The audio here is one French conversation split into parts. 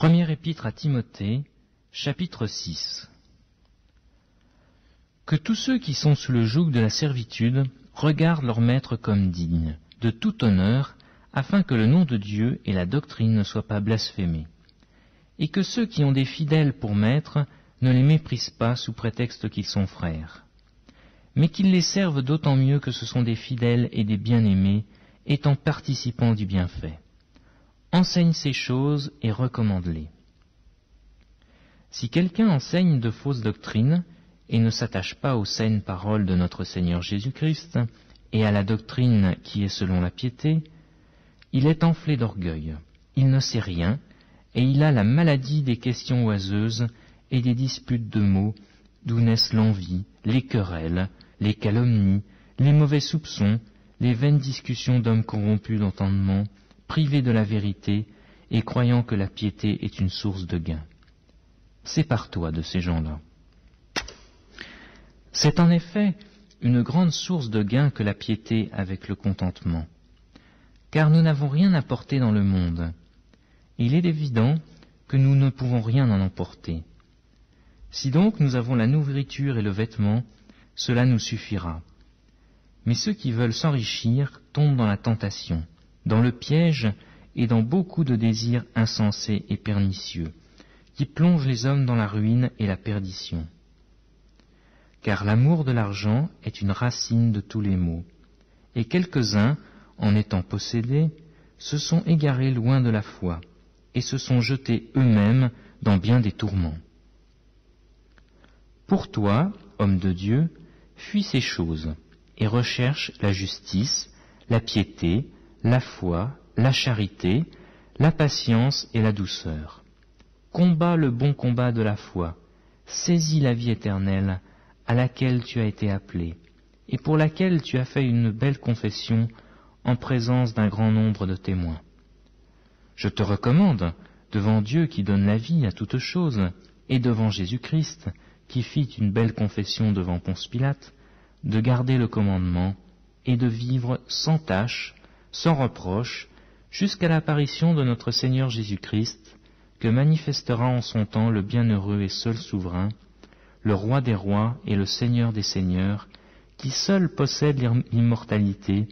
Première épître à Timothée, chapitre 6. Que tous ceux qui sont sous le joug de la servitude regardent leur maître comme digne, de tout honneur, afin que le nom de Dieu et la doctrine ne soient pas blasphémés. Et que ceux qui ont des fidèles pour maîtres ne les méprisent pas sous prétexte qu'ils sont frères, mais qu'ils les servent d'autant mieux que ce sont des fidèles et des bien-aimés, étant participants du bienfait. Enseigne ces choses et recommande-les. Si quelqu'un enseigne de fausses doctrines et ne s'attache pas aux saines paroles de notre Seigneur Jésus-Christ et à la doctrine qui est selon la piété, il est enflé d'orgueil, il ne sait rien, et il a la maladie des questions oiseuses et des disputes de mots, d'où naissent l'envie, les querelles, les calomnies, les mauvais soupçons, les vaines discussions d'hommes corrompus d'entendement, privés de la vérité et croyant que la piété est une source de gain. Sépare-toi de ces gens-là. C'est en effet une grande source de gain que la piété avec le contentement, car nous n'avons rien apporté dans le monde. Il est évident que nous ne pouvons rien en emporter. Si donc nous avons la nourriture et le vêtement, cela nous suffira. Mais ceux qui veulent s'enrichir tombent dans la tentation, dans le piège et dans beaucoup de désirs insensés et pernicieux, qui plongent les hommes dans la ruine et la perdition. Car l'amour de l'argent est une racine de tous les maux, et quelques-uns, en étant possédés, se sont égarés loin de la foi, et se sont jetés eux-mêmes dans bien des tourments. Pour toi, homme de Dieu, fuis ces choses, et recherche la justice, la piété, la foi, la charité, la patience et la douceur. Combat le bon combat de la foi, saisis la vie éternelle à laquelle tu as été appelé, et pour laquelle tu as fait une belle confession en présence d'un grand nombre de témoins. Je te recommande, devant Dieu qui donne la vie à toutes choses, et devant Jésus-Christ, qui fit une belle confession devant Ponce Pilate, de garder le commandement et de vivre sans tache, sans reproche, jusqu'à l'apparition de notre Seigneur Jésus-Christ, que manifestera en son temps le bienheureux et seul souverain, le roi des rois et le Seigneur des seigneurs, qui seul possède l'immortalité,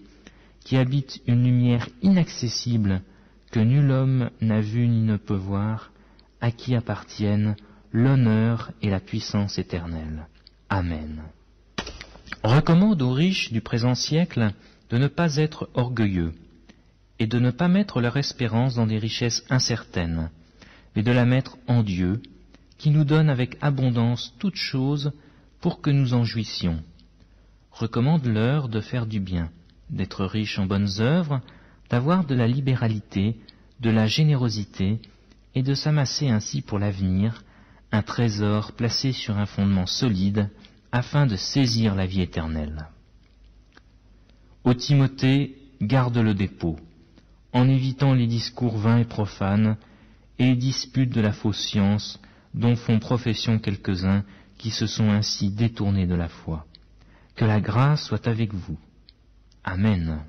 qui habite une lumière inaccessible que nul homme n'a vue ni ne peut voir, à qui appartiennent l'honneur et la puissance éternelle. Amen. Recommande aux riches du présent siècle de ne pas être orgueilleux et de ne pas mettre leur espérance dans des richesses incertaines, mais de la mettre en Dieu, qui nous donne avec abondance toutes choses pour que nous en jouissions. Recommande-leur de faire du bien, d'être riches en bonnes œuvres, d'avoir de la libéralité, de la générosité, et de s'amasser ainsi pour l'avenir un trésor placé sur un fondement solide, afin de saisir la vie éternelle. Ô Timothée, garde le dépôt, en évitant les discours vains et profanes, et les disputes de la fausse science, dont font profession quelques-uns qui se sont ainsi détournés de la foi. Que la grâce soit avec vous. Amen.